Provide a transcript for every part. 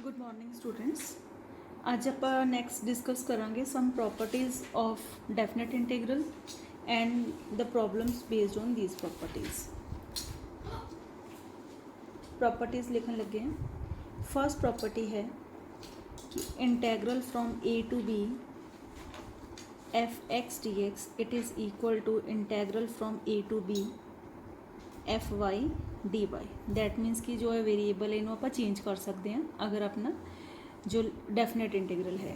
Good morning students. आज आप next discuss करांगे some properties of definite integral and the problems based on these properties लिखन लगे हैं। फर्स्ट प्रॉपर्टी है कि integral from a to b f x d x it is equal to integral from a to b f y d y. That means कि जो है variable है इन्हों आप चेंज कर सकते हैं अगर अपना जो डेफिनेट इंटीग्रल है,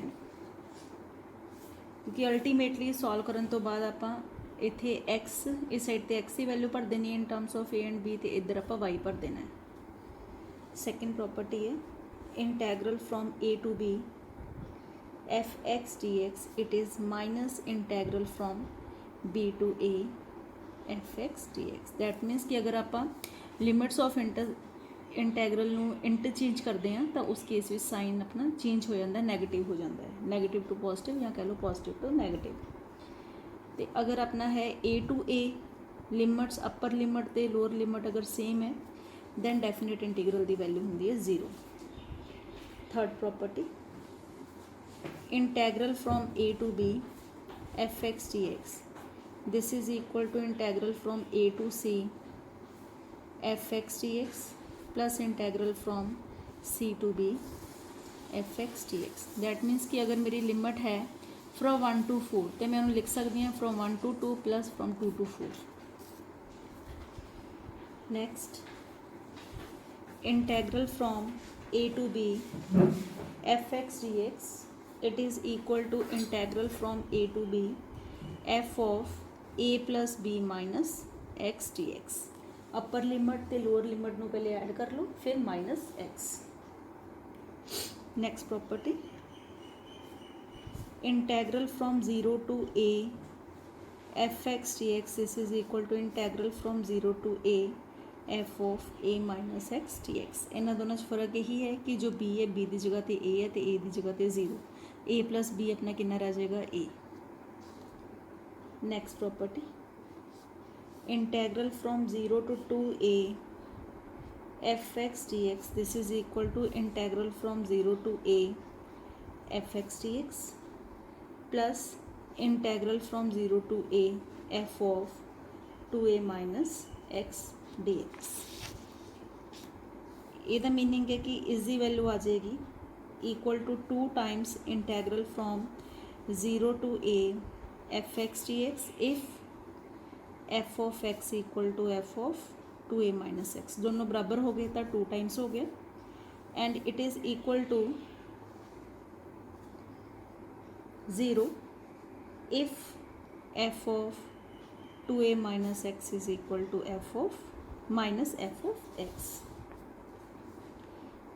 क्योंकि अल्टीमेटली सॉल्व करने तो बाद आप इत्थे एक्स इस साइड ते एक्स की वैल्यू भर देनी है in terms of A and B, तो इधर आप वाई भर देना है। सेकेंड प्रॉपर्टी है integral from a to b f x d x it is minus integral from b to a f x d x. That means कि अगर आप लिमिट्स ऑफ इंटैग्रल इंटरचेंज करते हैं तो उस केस में साइन अपना चेंज हो जाता है, नैगेटिव हो जाता है, नैगेटिव टू पॉजिटिव या कह लो पॉजिटिव टू नैगेटिव। तो अगर अपना है a to a limits upper limit तो लोअर लिमिट अगर सेम है दैन डेफिनेट इंटीग्रल की वैल्यू होंगी है 0। Third property integral from a to b f x d x this is equal to integral from a to c f x dx plus integral from c to b f x dx। That means कि अगर मेरी limit है from 1 to 4 तो मैं उन्हें लिख सकती हूँ from 1 to 2 plus from 2 to 4। Next integral from a to b f x dx it is equal to integral from a to b f of a plus b minus x d x. Upper limit तो lower limit में पहले add कर लो फिर minus x. Next property integral from 0 to a f x d x this is equal to integral from 0 to a f of a minus x d x. इन्होंने दोनों फर्क यही है कि जो बी है बी की जगह पर ए है तो ए की जगह पर 0, ए प्लस बी अपना कितना रह जाएगा ए। Next property integral from 0 to 2a f x d x this is equal to integral from 0 to a f x d x plus integral from 0 to a f of 2a minus x d x. यदा meaning है कि इसकी value आ जाएगी equal to 2 times integral from 0 to a f x d x if f of x equal to f of 2a minus x. दोनों बराबर हो गए तो 2 टाइम्स हो गया and it is equal to 0 if f of 2a minus x is equal to f of minus f of x.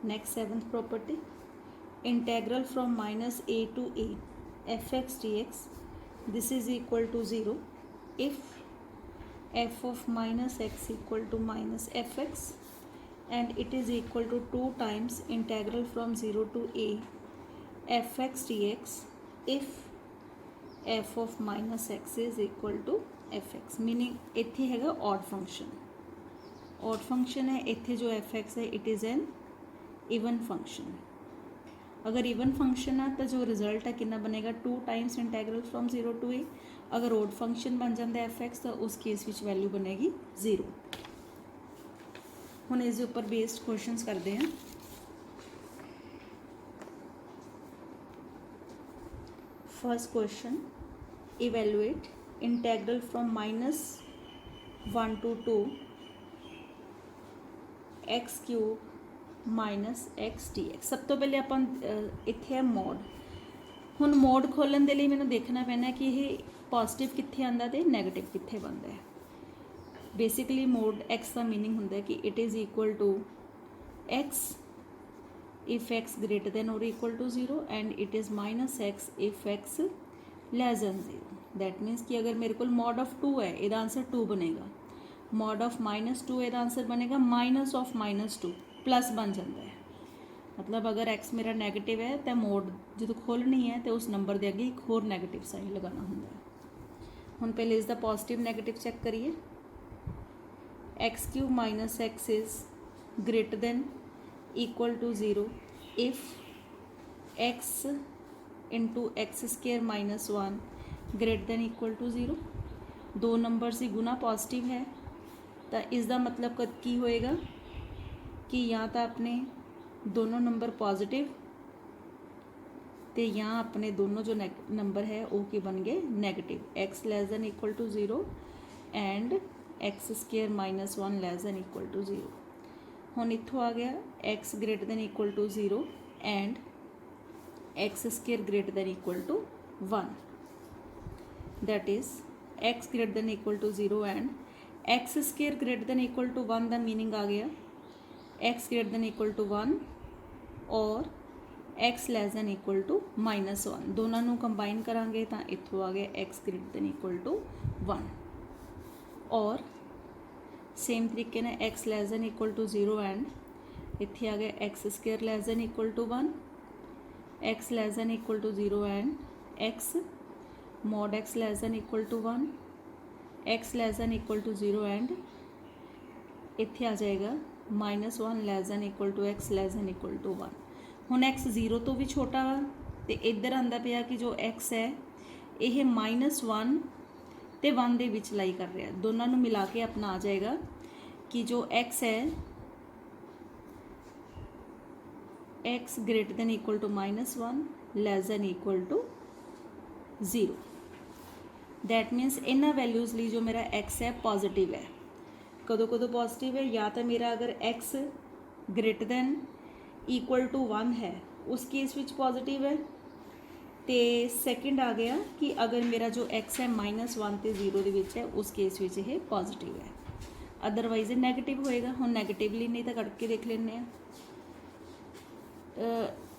Next seventh property integral from minus a to a f x d x this is equal to 0 if f of minus x equal to minus fx and it is equal to 2 times integral from 0 to a fx dx if f of minus x is equal to fx। Meaning इत्थे हैगा odd function, odd function है इत्थे जो fx है it is an even function. अगर even function है तो जो रिजल्ट है कितना बनेगा 2 टाइम्स इंटैग्रल फ्रॉम 0 टू ए। अगर ओड फंक्शन बन जाता है एफ एक्स तो उस केस विच वैल्यू बनेगी 0। हुण इस उपर बेस्ड क्वेश्चंस करते हैं। First question evaluate integral from -1 to 2 x cube minus x d x. सब तो पहले अपन इत्थे है मोड। हुण मोड खोलने के लिए मैंने देखना पैना कि यह पॉजिटिव कित्थे आंदा ते नैगेटिव कित्थे बनता है। बेसिकली मोड एक्स का मीनिंग होंदा है कि it is equal to x if x greater than और equal to 0 and it is minus x if x less than 0। That means कि अगर मेरे को मॉड ऑफ 2 है इसका आंसर 2 बनेगा, मॉड ऑफ -2 इसका आंसर बनेगा माइनस ऑफ -2 प्लस बन जाता है। मतलब अगर एक्स मेरा नैगेटिव है तो मोड जो खोलनी है तो उस नंबर के अगे एक होर नैगेटिव साइन लगाना होंगे। हुण पहले इसका पॉजिटिव नैगेटिव चेक करिए। X cube minus x is greater than equal to 0 if x into x square minus one greater than equal to zero, दो नंबर से गुना पॉजिटिव है तो इसका मतलब कद की होएगा कि या तो अपने दोनों नंबर पॉजिटिव तो या अपने दोनों जो नंबर है वो की बन गए negative, x less than equal to zero and x square minus one less than equal to zero. हुण इत्थों आ गया x greater than equal to zero and x square greater than equal to one, that is x greater than equal to zero and x square greater than equal to one का meaning आ गया x greater than equal to one और x less than equal to minus one, दोनों combine करांगे तो इत्थों आ गया x greater than equal to one. और सेम तरीके ने x less than equal to zero and इत्थे आ गया x square less than equal to one, x less than equal to zero and x mod x less than equal to one, x less than equal to zero and इत्थे आ जाएगा minus one less than equal to x less than equal to one. हुण x zero तो भी छोटा वा तो इधर आंदा पिया कि जो एक्स है ये माइनस वन तो वन दे विच लाई कर रहा, दोनों नू मिला के अपना आ जाएगा कि जो एक्स है x greater than equal to minus one less than equal to zero. That means इन्हां वैल्यूज़ लिए जो मेरा एक्स है पॉजिटिव है, कदों कदों पॉजिटिव है या तो मेरा अगर x greater than equal to one है उस केस विच पॉजिटिव है, तो सैकेंड आ गया कि अगर मेरा जो एक्स है माइनस वन तो जीरो के है उस केस विच ये पॉजिटिव है, अदरवाइज ये नैगेटिव होएगा। हम नैगेटिवली नहीं तो करके देख लेने।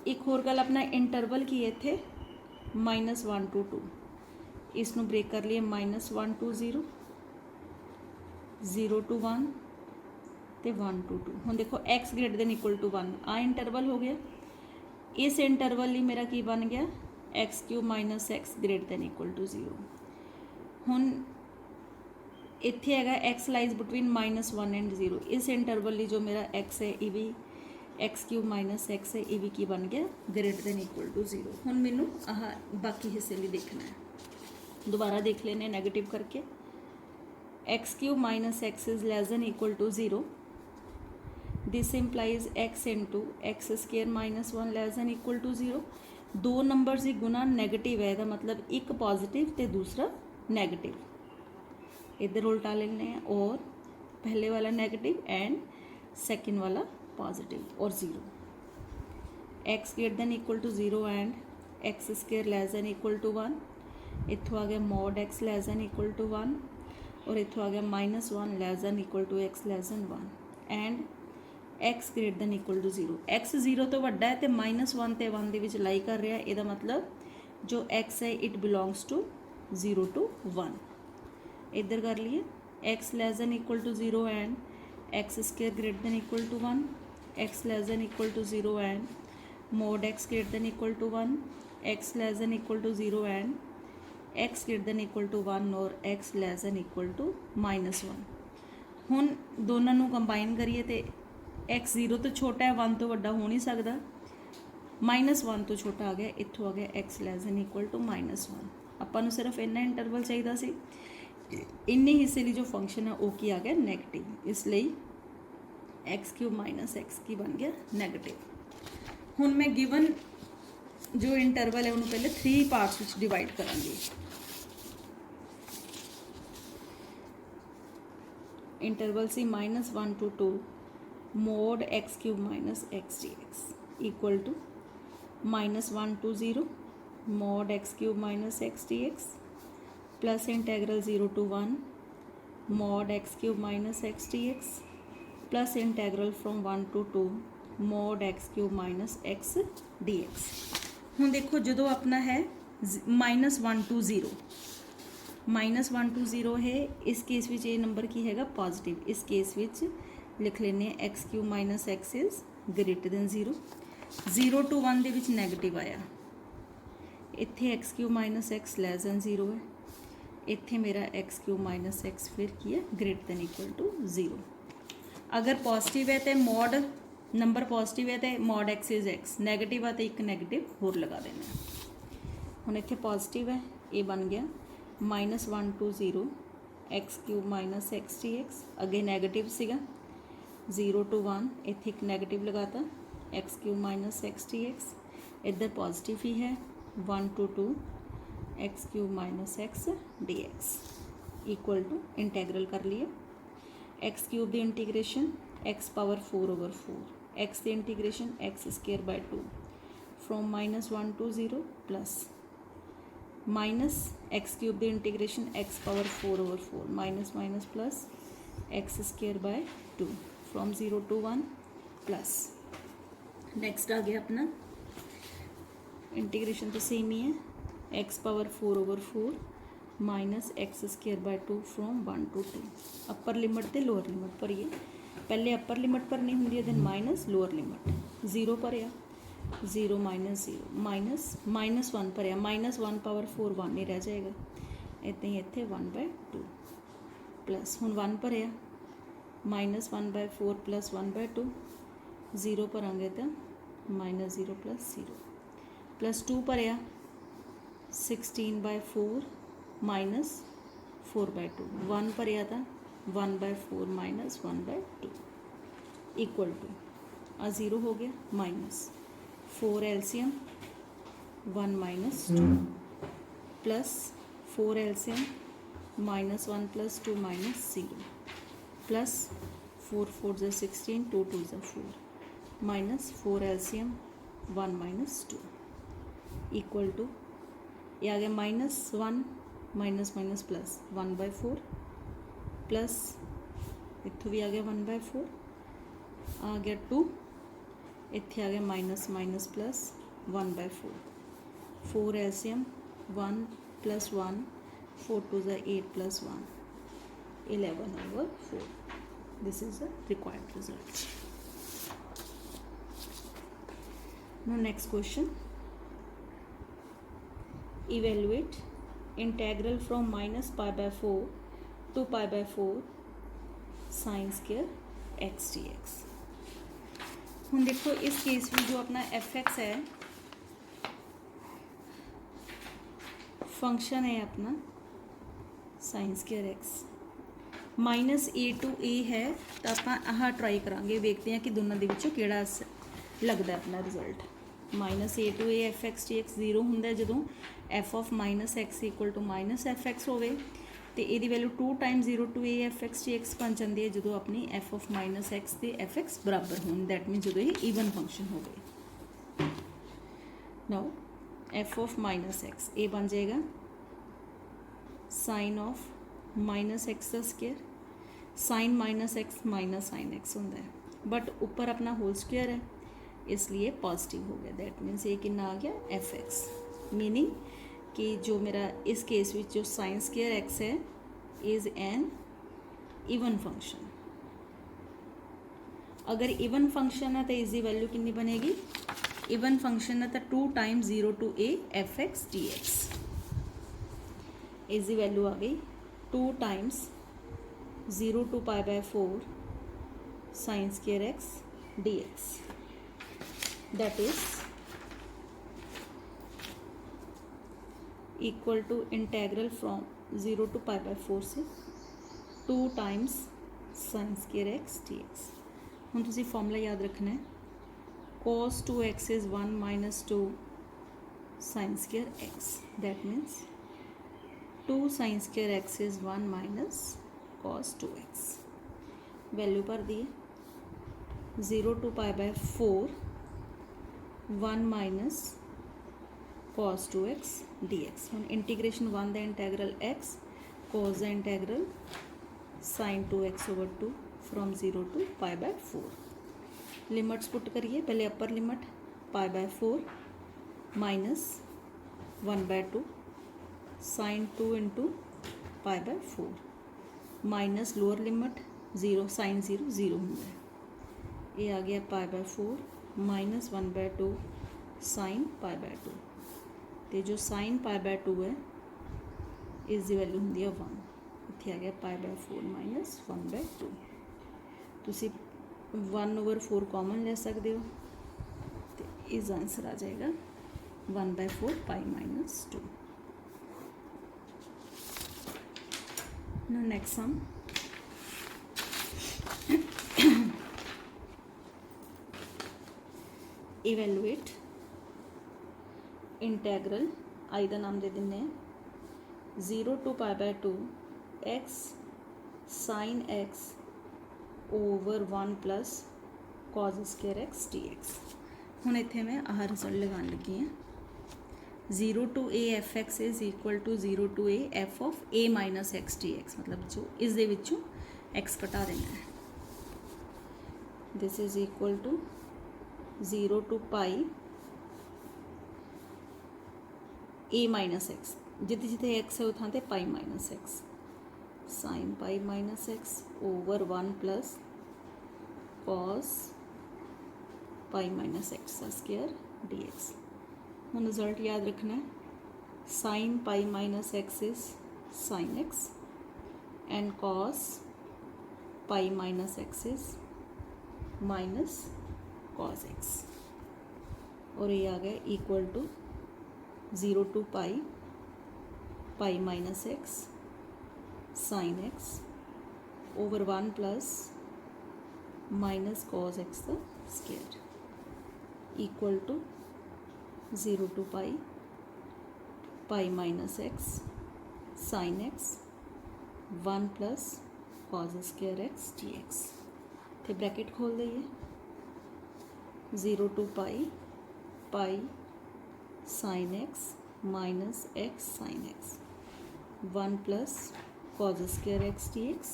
एक होर गल अपना इंटरवल की है इत्थे माइनस वन टू टू, इसनों ब्रेक कर लिए minus one to zero, zero to one तो वन टू टू। हम देखो x greater than equal to one आ इंटरवल हो गया, इस इंटरवल लिए मेरा की बन गया x cube minus x greater than equal to zero. हुण इत्थे हैगा x lies between minus one and zero, इस इंटरवल लिए जो मेरा एक्स है ये भी एक्स क्यूब माइनस एक्स है ये भी की बन गया greater than equal to zero. हुण मैनू आह बाकी हिस्से लिए देखना है, दोबारा देख लेने नैगेटिव करके। X cube minus x is less than equal to zero, this implies x into x square minus one less than equal to zero. दो नंबर से गुना नैगेटिव है, इसका मतलब एक पॉजिटिव तो दूसरा नैगेटिव, इधर उल्टा लेने हैं और पहले वाला नेगेटिव एंड सेकंड वाला पॉजिटिव और zero. X greater than equal to zero and x square less than equal to one, इत्थों आ गया mod x less than equal to one और इत्थों आ गया minus one less than equal to x less than one and x greater than equal to zero. X zero तो वड्डा है तो माइनस वन तो वन के लाई कर रहा है, यदा मतलब जो एक्स है it belongs to zero to one. इधर कर लिए x less than equal to zero and x square greater than equal to one, x less than equal to zero and mod x greater than equal to one, x less than equal to zero and x greater than equal to one और x less than equal to minus one. हुण दोनों combine करिए तो x zero तो छोटा है, one तो वड्डा हो नहीं सकता, माइनस वन तो छोटा आ गया, इत्थों आ गया x less than equal to minus one. आपां नूं सिर्फ इन्ना इंटरवल चाहिए सी, इन्ने हिस्से की जो फंक्शन है वो की आ गया नैगेटिव, इसलिए एक्स क्यूब माइनस एक्स की बन गया नैगेटिव। हुण मैं गिवन जो इंटरवल है उन्होंने पहले थ्री पार्ट्स में डिवाइड करांगी। इंटरवल सी minus one to two mod x cube minus x d x equal to minus one to zero mod x cube minus x d x plus integral zero to one mod x cube minus x d x plus integral from one to two mod x cube minus x d x. हुण देखो जो अपना है minus one to zero, minus one to zero है, इस case which ये number की हैगा पॉजिटिव, इस केस विच लिख लेने x cube minus x is greater than zero. Zero to one दे विच नैगेटिव आया, इत्थे x cube minus x less than zero है, इत्थे मेरा एक्स क्यूब माइनस एक्स फिर की है greater than equal to zero. अगर पॉजिटिव है तो मॉड नंबर पॉजिटिव है तो mod x is x, negative है तो एक नैगेटिव होर लगा देना। हुण इत्थे पॉजिटिव है, ये बन गया -1 to 0 x³ minus x d x. अगे नैगेटिव सीगा 0 to 1, इत्थे एक नैगेटिव लगाता x³ minus x d x. इधर पॉजिटिव ही है 1 to 2 x³ minus x d x equal to integral कर लिए x³ दी इंटीग्रेशन x⁴/4 x दी integration x² 2 from -1 to 0 plus minus x³ दी integration x⁴/4 minus minus plus x² 2 from 0 to 1 plus next आ गया अपना integration तो same ही है x⁴/4 minus x² 2 from 1 to 2। Upper limit तो लोअर लिमिट भरीए, पहले upper limit भरनी होंगी है, दैन माइनस लोअर लिमिट। 0 भरिया 0 माइनस 0 माइनस -1 भरिया -1⁴ 1 ही रह जाएगा, इदां ही इत्थे 1/2 प्लस हुण 1 भरिया -1/4 प्लस 1/2 0 भरांगे तो -0 प्लस 0 प्लस 2 भरिया 16/4 माइनस 4/2 1 भरिया था 1/4 माइनस 1/2 इक्वल टू आ 0 हो गया minus 4 LCM 1 minus 2 plus 4 LCM -1 plus 2 minus 0 plus 4 4 ज़ा 16 2 2 ज़ा 4 minus 4 LCM 1 minus 2 equal to ये आ गया -1 माइनस माइनस प्लस 1/4 प्लस इत्थों भी आ गया 1/4 आ गया 2 इत्थे आ गया minus minus plus 1/4 4 LCM 1 plus 1 4 2 ज़ा 8 plus 1 11/4। This is the required result. Now next question, evaluate integral from -π/4 to π/4 sin square x dx। हुण देखो इस केस में जो अपना f(x) है फंक्शन है अपना sin square x -a to a है, तो आप आह ट्राई करांगे, देखते हैं कि दोनों के विचों किहड़ा लगता अपना result. -a to a f(x) dx 0 होंगे जो f(-x) इक्वल टू -f(x) होवे, तो ये value 2 times 0 to a f(x) dx बन जाती है जो अपनी f(-x) ते f(x) बराबर हो, दैट मीन जो ये ईवन फंक्शन हो गए। नाउ f(-x) ये बन जाएगा साइन ऑफ -x का square, sine -x minus sine x होंगे, बट ऊपर अपना होल स्क्वायर है इसलिए पॉजिटिव हो गया, दैट मीन्स ये कितना आ गया f(x), मीनिंग कि जो मेरा इस केस में जो साइन स्क्वायर x है इज़ एन इवन फंक्शन। अगर इवन फंक्शन है तो इसकी वैल्यू कितनी बनेगी, इवन फंक्शन है तो 2 times 0 to a f(x) dx, इसकी वैल्यू आ गई 2 times 0 to π/4 sine square x dx, that is equal to integral from 0 to π/4 से 2 times sine square x dx। हुण तुसीं फॉर्मूला याद रखना है, cos 2x is 1 minus 2 sine square x, that means 2 sine square x is 1 minus cos 2x। Value भर दिए 0 to π/4 1 minus cos 2x dx। हम integration 1 the integral x cos the integral sin 2x/2 फ्रॉम 0 to π/4। Limits put करिए, पहले upper limit π/4 minus 1/2 sin 2 into π/4 minus lower limit 0 sin 0 0 होंगे, ये आ गया π/4 माइनस 1/2 साइन π/2, तो जो साइन π/2 है इसकी वैल्यू होंगी है 1, इत्थे आ गया π/4 माइनस 1/2। तुसी 1/4 कॉमन ले सकते हो तो इस आंसर आ जाएगा 1/4 π-2। now next sum evaluate इंटैग्रल आई का नाम दे देंगे 0 to π/2 x sin x over 1 plus cos square x dx। हुण इत्थे मैं आह रिजल्ट लगान लगी हाँ 0 to a f x is equal to 0 to a f of a minus x d x, मतलब जो इस दे विचों x घटा देना है। This is equal to 0 to pi a minus x, जिते जिते x है उठाते pi minus x sine pi minus x over 1 plus cos pi minus x का स्क्वायर डी एक्स। हम रिजल्ट याद रखना है, sine pi minus x is sine x and cos pi minus x is minus cos x, और ये आ गया equal to 0 to pi minus x sine x over 1 plus minus cos x का square equal to 0 to pi minus x sine x 1 plus cos square x d x. तो bracket खोल दईए 0 to pi sine x minus x sine x 1 plus cos square x d x.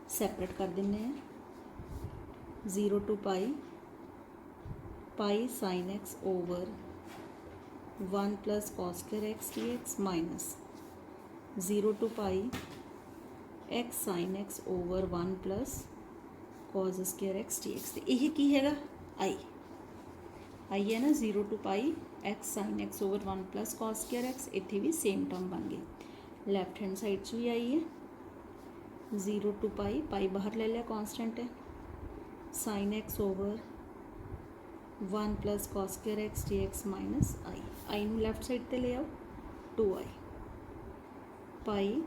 Separate कर देने हैं 0 to pi sine x over 1 plus cos square x d x minus 0 to x sine x over 1 plus cos square x d x. यह की हैगा आई है ना 0 to x sine x over 1 plus cos square x, इत्थे भी same term बन गई। Left hand side च भी आई है 0 to पाई बाहर ले लिया कांस्टेंट है sine x over 1 plus cos square x d x minus I नू लैफ्ट साइड ते ले आओ 2i pi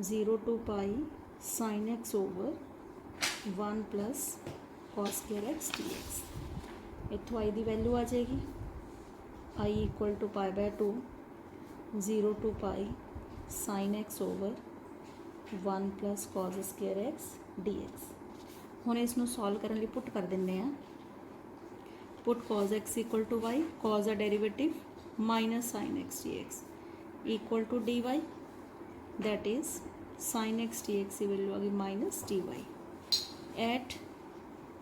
0 to sine x over 1 plus cos square x d x. इतों आई की वैल्यू आ जाएगी I equal to π/2 0 to sine x over 1 plus cos square x d x. हुण इसनूं सॉल्व करने पुट कर दिंदे आ, put cos x equal to y, cos का derivative minus sine x d x equal to d y, that is sine x d x की value आ गई minus d y. At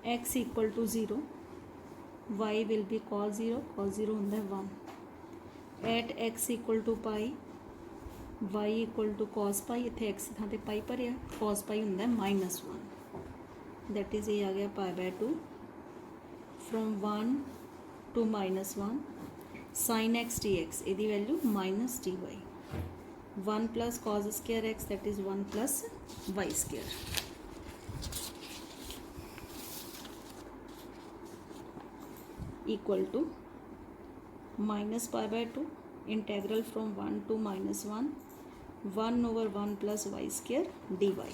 x equal to 0 y will be cos 0 होंदा है 1 at x equal to pi y इक्वल टू cos पाई, इत्थे x थां ते पाई भरिया cos पाई होंदा है -1, दैट इज ये आ गया π/2 from 1 to -1 sine x d x इहदी value minus d y 1 plus cos square x that is 1 plus y square equal to minus π/2 integral from 1 to -1 1 over 1 plus y square d y.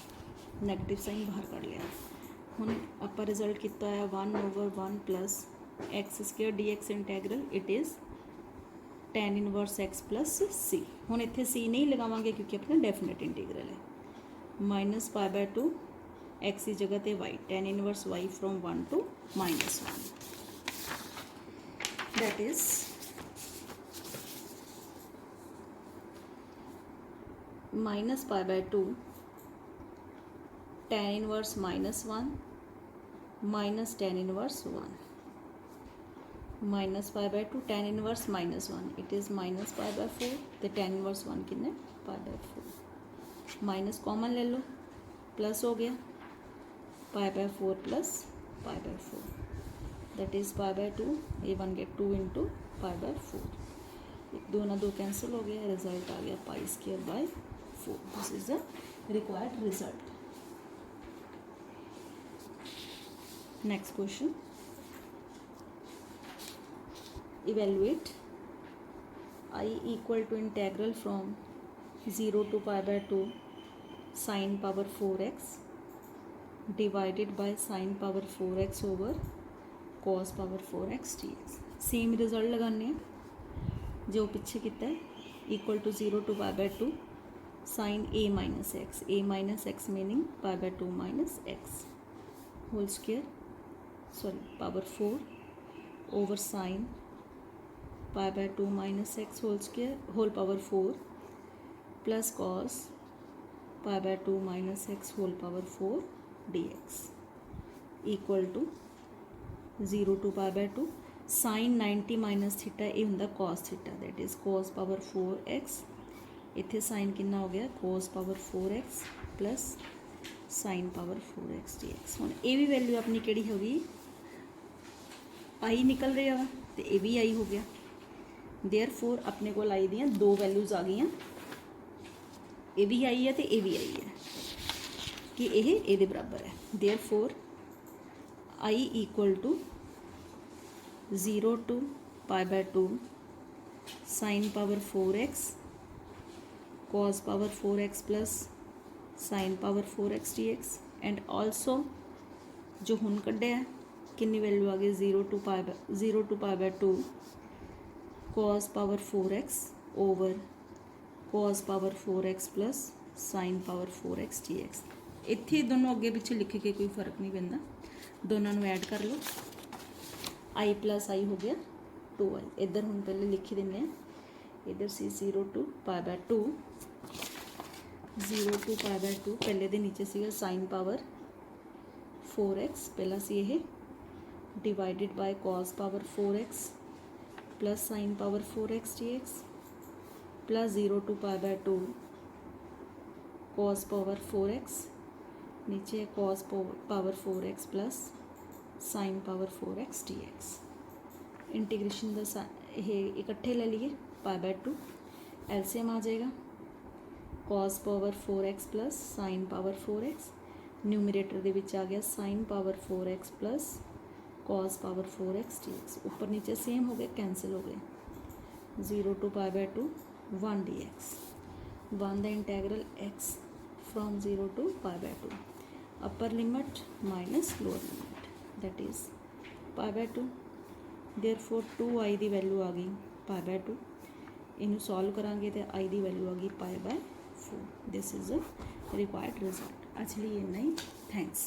Negative sign बाहर कर लिया। हुण आपां result किया है 1 over 1 plus x square d x integral it is tan inverse x plus सी। हुण इत्थे c नहीं लगावांगे क्योंकि अपना डेफिनेट इंटीग्रल है। माइनस π/2 एक्स की जगह ते y tan inverse y from 1 to -1, that is minus π/2 tan inverse -1 minus tan inverse 1 minus π/2 tan inverse -1 it is minus π/4 तो tan inverse 1 कितने π/4 माइनस कॉमन ले लो प्लस हो गया π/4 प्लस π/4 दैट इज़ π/2 ये बन गया 2 into π/4, दो ना दो कैंसिल हो गया, रिजल्ट आ गया π²/4। This is the required result. Next question, evaluate I equal to integral from 0 to pi by 2 sin power 4x divided by sin power 4x over cos power 4x dx। Same result लगाने हैं जो पीछे कितना है, equal to 0 to pi by 2 sin a minus x meaning pi by 2 minus x whole square, sorry power 4 over sine pi by 2 minus x whole square whole power 4 plus cos pi by 2 minus x whole power 4 dx equal to 0 to pi by 2 sin 90 minus theta ये ਹੁੰਦਾ cos theta, that is cos power 4x, इत्थे sin कितना हो गया cos power 4x plus sin power 4x dx। हुण ये भी value अपनी किहड़ी हो गई, आई निकल रहा वा तो ये भी आई हो गया। देयरफॉर अपने को आई दियाँ दो वैल्यूज़ आ गई, ये भी आई है तो ये भी आई है कि ये बराबर है। Therefore I equal to 0 to pi by 2 sin power 4x cos power 4x plus sin power 4x dx and also जो हुण कढ़िया है कितनी वैल्यू आ गई 0 to pi by 2 cos power 4x over cos power 4x plus sin power 4x dx। इत्थे दोनों अगे पिछे लिख के कोई फर्क नहीं पैंदा, दोनों नूं ऐड कर लो, आई प्लस आई हो गया 2i। इधर हुण पहले लिख देने हैं, इधर सी 0 to pi by 2 पहले दे नीचे सीगा sin power 4x, पहला सी ये divided by cos power 4x plus sine power 4x dx plus 0 to pi by 2 cos power 4x, नीचे है cos power 4x plus sine power 4x dx। Integration का ये इकट्ठे ले लिए pi by 2, एलसीएम आ जाएगा cos power 4x plus sine power 4x, numerator दे विच आ गया sine power 4x plus cos power 4x dx, ऊपर नीचे सेम हो गए कैंसिल हो गए, 0 to pi by 2 1 dx, 1 the integral x from 0 to pi by 2 upper limit minus lower limit that is pi by 2। Therefore 2i की value आ गई pi by 2, इनू सॉल्व करांगे तो i की वैल्यू आ गई pi by 4। This is a required result. आज लिए इन्ना ही, थैंक्स।